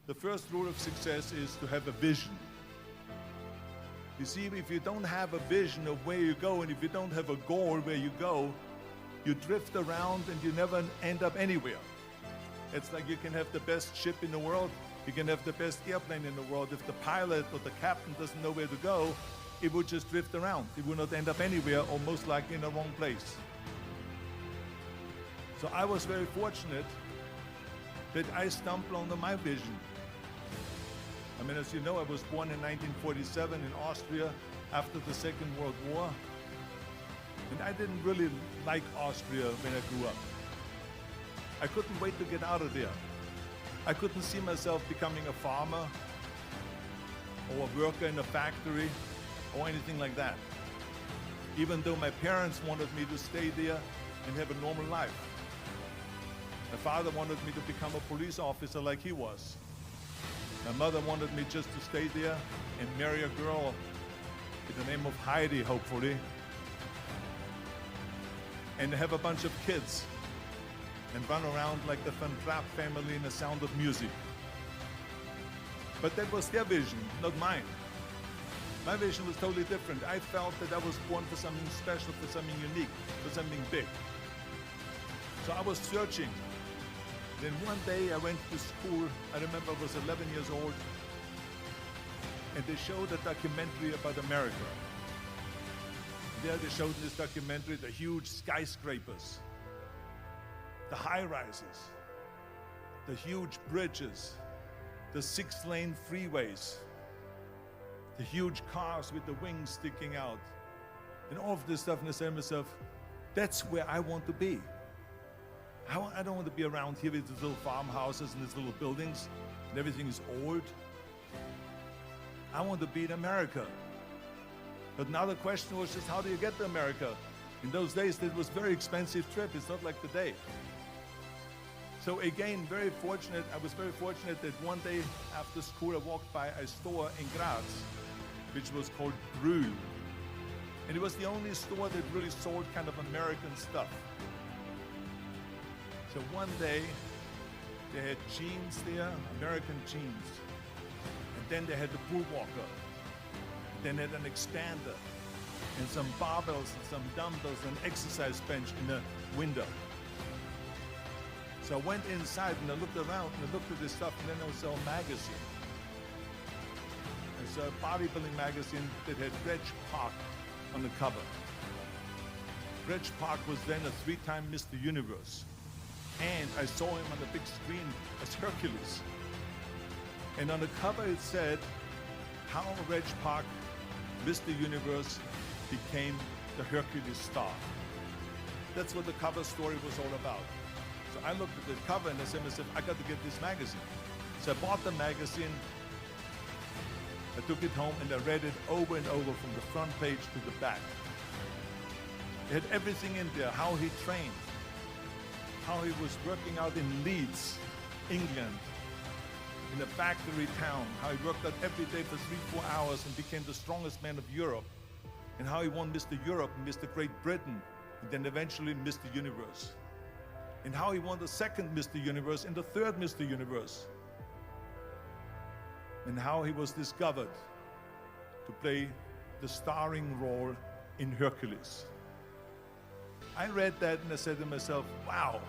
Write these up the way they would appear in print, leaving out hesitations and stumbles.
The first rule of success is to have a vision. You see, if you don't have a vision of where you go, and if you don't have a goal where you go, you drift around and you never end up anywhere. It's like you can have the best ship in the world, you can have the best airplane in the world. If the pilot or the captain doesn't know where to go, it would just drift around. It would not end up anywhere, or most likely in the wrong place. So I was very fortunate that I stumbled onto my vision. I mean, as you know, I was born in 1947 in Austria after the Second World War. And I didn't really like Austria when I grew up. I couldn't wait to get out of there. I couldn't see myself becoming a farmer or a worker in a factory or anything like that. Even though my parents wanted me to stay there and have a normal life. My father wanted me to become a police officer like he was. My mother wanted me just to stay there and marry a girl with the name of Heidi, hopefully, and have a bunch of kids and run around like the Van Trapp family in The Sound of Music. But that was their vision, not mine. My vision was totally different. I felt that I was born for something special, for something unique, for something big. So I was searching. Then one day I went to school. I remember I was 11 years old, and they showed a documentary about America. There they showed in this documentary the huge skyscrapers, the high-rises, the huge bridges, the 6-lane freeways, the huge cars with the wings sticking out, and all of this stuff. And I said to myself, that's where I want to be. I don't want to be around here with these little farmhouses and these little buildings and everything is old. I want to be in America. But now the question was just, how do you get to America? In those days, it was a very expensive trip. It's not like today. So again, I was very fortunate that one day after school, I walked by a store in Graz, which was called Brühl. And it was the only store that really sold kind of American stuff. So one day, they had jeans there, American jeans. And then they had the Bullwalker. Then they had an expander, and some barbells and some dumbbells and an exercise bench in the window. So I went inside and I looked around and I looked at this stuff, and then I saw a magazine. I saw a bodybuilding magazine that had Reg Park on the cover. Reg Park was then a 3-time Mr. Universe. And I saw him on the big screen as Hercules. And on the cover it said, how Reg Park, Mr. Universe, became the Hercules star. That's what the cover story was all about. So I looked at the cover and I said to myself, I got to get this magazine. So I bought the magazine, I took it home and I read it over and over from the front page to the back. It had everything in there, how he trained, how he was working out in Leeds, England, in a factory town, how he worked out every day for 3-4 hours and became the strongest man of Europe, and how he won Mr. Europe and Mr. Great Britain, and then eventually Mr. Universe, and how he won the second Mr. Universe and the third Mr. Universe, and how he was discovered to play the starring role in Hercules. I read that and I said to myself, wow,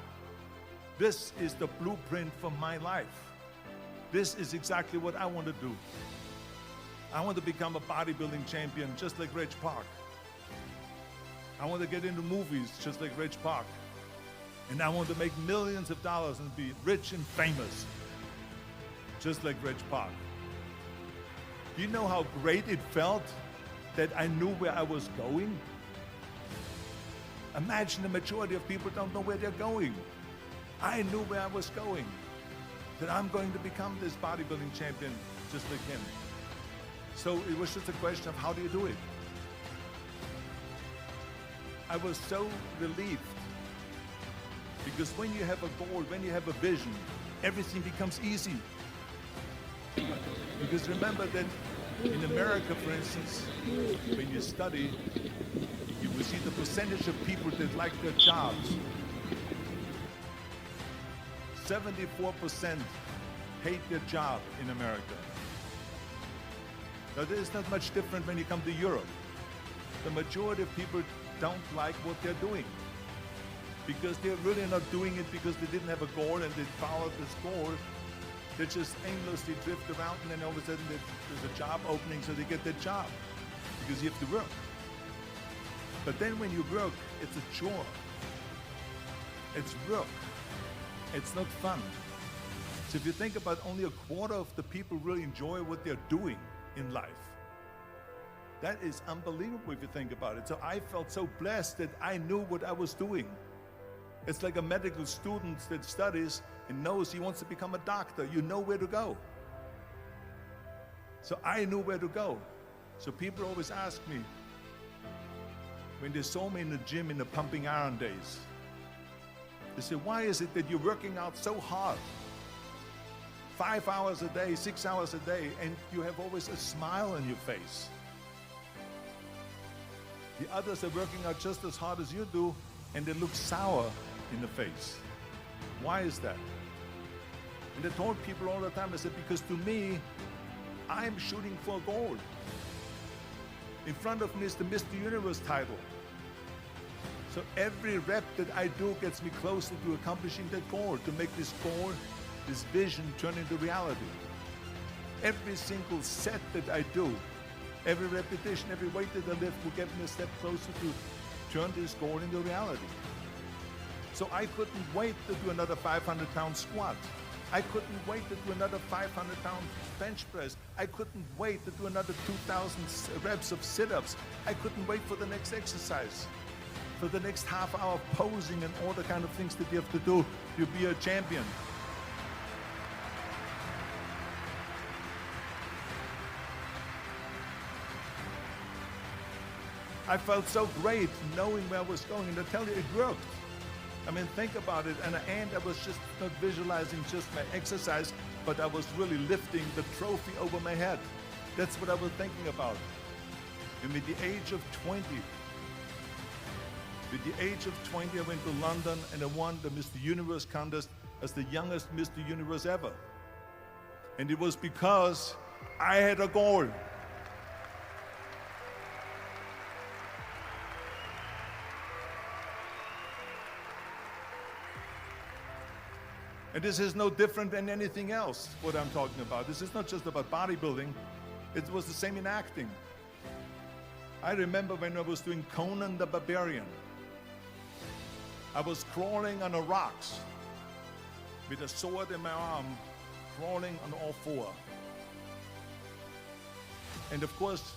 this is the blueprint for my life. This is exactly what I want to do. I want to become a bodybuilding champion just like Reg Park. I want to get into movies just like Reg Park. And I want to make millions of dollars and be rich and famous just like Reg Park. Do you know how great it felt that I knew where I was going? Imagine the majority of people don't know where they're going. I knew where I was going, that I'm going to become this bodybuilding champion just like him. So it was just a question of how do you do it? I was so relieved because when you have a goal, when you have a vision, everything becomes easy. Because remember that in America, for instance, when you study, you will see the percentage of people that like their jobs. 74% hate their job in America. Now, there's not much different when you come to Europe. The majority of people don't like what they're doing because they're really not doing it because they didn't have a goal and they followed this goal. They just aimlessly drift around, and then all of a sudden there's a job opening, so they get their job because you have to work. But then when you work, it's a chore. It's work. It's not fun. So if you think about only a quarter of the people really enjoy what they're doing in life, that is unbelievable if you think about it. So I felt so blessed that I knew what I was doing. It's like a medical student that studies and knows he wants to become a doctor. You know where to go. So I knew where to go. So people always ask me, when they saw me in the gym in the pumping iron days, they say, why is it that you're working out so hard? 5 hours a day, 6 hours a day, and you have always a smile on your face. The others are working out just as hard as you do, and they look sour in the face. Why is that? And I told people all the time, I said, because to me, I'm shooting for gold. In front of me is the Mr. Universe title. So every rep that I do gets me closer to accomplishing that goal, to make this goal, this vision turn into reality. Every single set that I do, every repetition, every weight that I lift will get me a step closer to turn this goal into reality. So I couldn't wait to do another 500-pound squat. I couldn't wait to do another 500-pound bench press. I couldn't wait to do another 2,000 reps of sit-ups. I couldn't wait for the next exercise, for the next half hour of posing and all the kind of things that you have to do to be a champion. I felt so great knowing where I was going, and I tell you, it worked. I mean, think about it. And I was just not visualizing just my exercise, but I was really lifting the trophy over my head. That's what I was thinking about. And with the age of 20, I went to London and I won the Mr. Universe contest as the youngest Mr. Universe ever. And it was because I had a goal. And this is no different than anything else, what I'm talking about. This is not just about bodybuilding. It was the same in acting. I remember when I was doing Conan the Barbarian. I was crawling on the rocks with a sword in my arm, crawling on all four. And of course,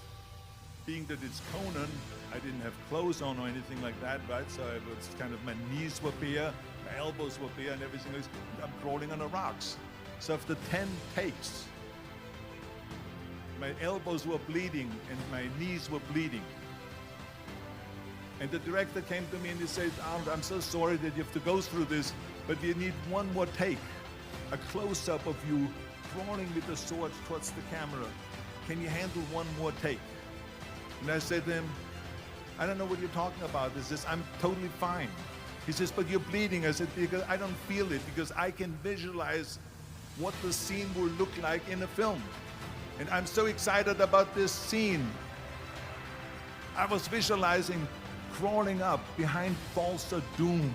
being that it's Conan, I didn't have clothes on or anything like that, right? So it was kind of, my knees were bare, my elbows were bare, and everything else. I'm crawling on the rocks. So after 10 takes, my elbows were bleeding and my knees were bleeding. And the director came to me and he said, Arnold, I'm so sorry that you have to go through this, but we need one more take, a close-up of you crawling with the sword towards the camera. Can you handle one more take? And I said to him, I don't know what you're talking about. He says, I'm totally fine. He says, but you're bleeding. I said, because I don't feel it, because I can visualize what the scene will look like in a film. And I'm so excited about this scene. I was visualizing crawling up behind Falsa Doom,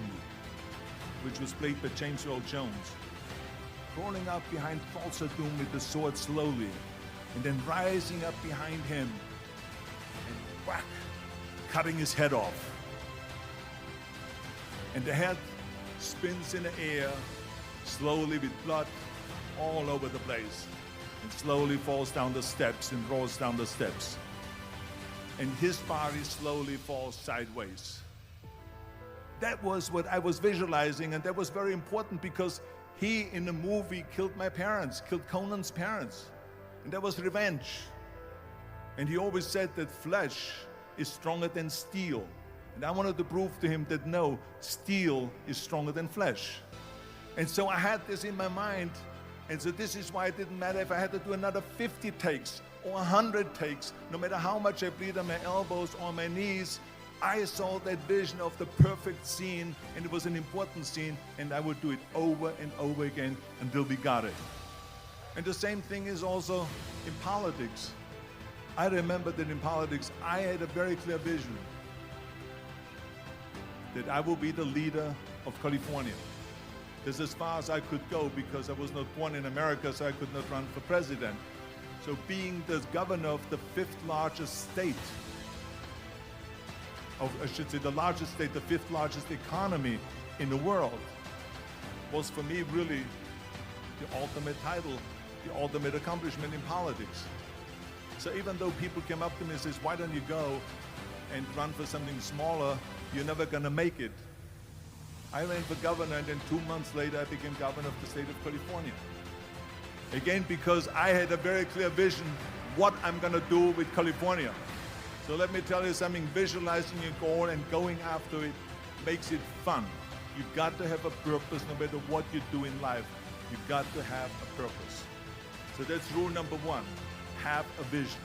which was played by James Earl Jones. Crawling up behind Falsa Doom with the sword slowly, and then rising up behind him and whack, cutting his head off. And the head spins in the air, slowly with blood all over the place, and slowly falls down the steps and rolls down the steps. And his body slowly falls sideways. That was what I was visualizing, and that was very important because he, in the movie, killed my parents, killed Conan's parents. And that was revenge. And he always said that flesh is stronger than steel. And I wanted to prove to him that no, steel is stronger than flesh. And so I had this in my mind. And so this is why it didn't matter if I had to do another 50 takes or 100 takes, no matter how much I bleed on my elbows or my knees. I saw that vision of the perfect scene, and it was an important scene, and I would do it over and over again until we got it. And the same thing is also in politics. I remember that in politics, I had a very clear vision that I will be the leader of California. This is as far as I could go because I was not born in America, so I could not run for president. So being the governor of the fifth largest state, I should say the largest state, the fifth largest economy in the world, was for me really the ultimate title, the ultimate accomplishment in politics. So even though people came up to me and says, why don't you go and run for something smaller, you're never gonna make it. I ran for governor, and then 2 months later I became governor of the state of California. Again, because I had a very clear vision what I'm gonna do with California. So let me tell you something, visualizing your goal and going after it makes it fun. You've got to have a purpose no matter what you do in life. You've got to have a purpose. So that's rule number one, have a vision.